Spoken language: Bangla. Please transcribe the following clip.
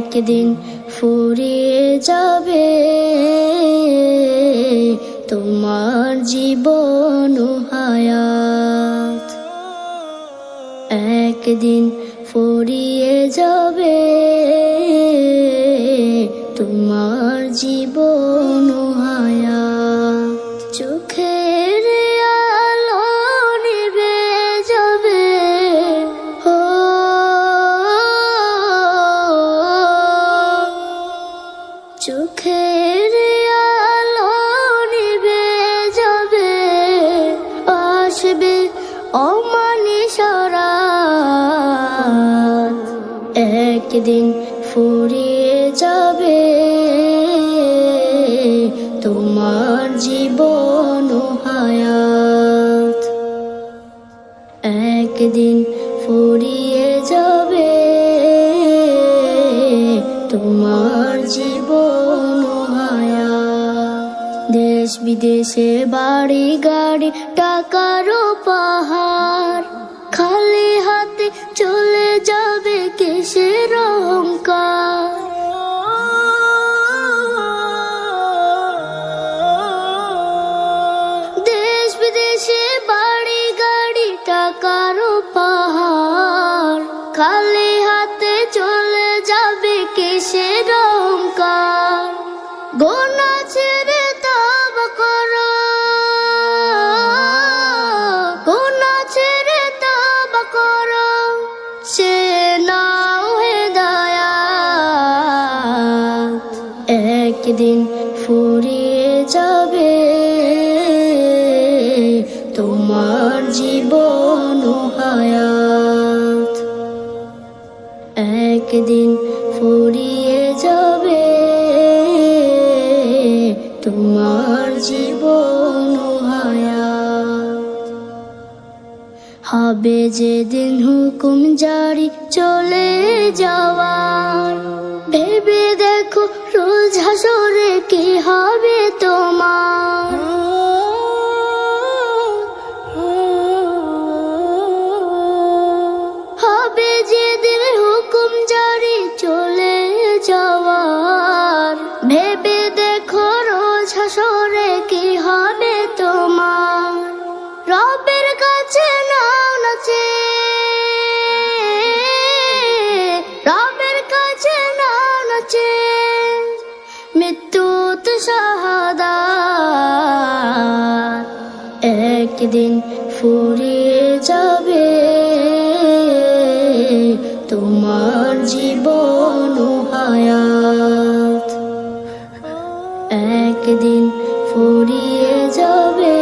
একদিন ফুরিয়ে যাবে তোমার জীবন হায়াত, একদিন ফুরিয়ে যাবে তোমার জীবন হায়াত। চোখের আলো নিভে যাবে, ও চোখের আলো নিভে যাবে, আসবে অমানিসা রাত। একদিন ফুরিয়ে যাবে তোমার জীবন হায়াত, একদিন ফুরিয়ে যাবে তোমার জীবন হায়াত। দেশ বিদেশে বাড়ি গাড়ি টাকারও পাহাড়, খালি হাতে চলে যাবে কিসের অহংকার। দেশ বিদেশে বাড়ি গাড়ি টাকারও পাহাড়, খালি হাতে চলে যাবে কিসের অহংকার। গোনা ছেড়ে তওবা করো, গোনা ছেড়ে তওবা করো, সে নাও হেদায়াত। একদিন ফুরিয়ে যাবে তোমার জীবন হায়াত, একদিন ফুরিয়ে যাবে তোমার জীবন হায়াত। হবে যেদিন হুকুম জারি চলে যাওয়ার, ভেবে দেখো রোজ হাসরে কি হবে তোমার। হবে যেদিন হুকুম জারি চলে যাওয়ার, ভেবে দেখো রোজ হাসরে কি হবে তোমার। রবের কাছে নাও নাচে, রবের কাছে নাও নাচে, মৃত্যু তো শাহাদাত। একদিন ফুরিয়ে যাবে তোমার জীবন হায়াত, একদিন ফুরিয়ে যাবে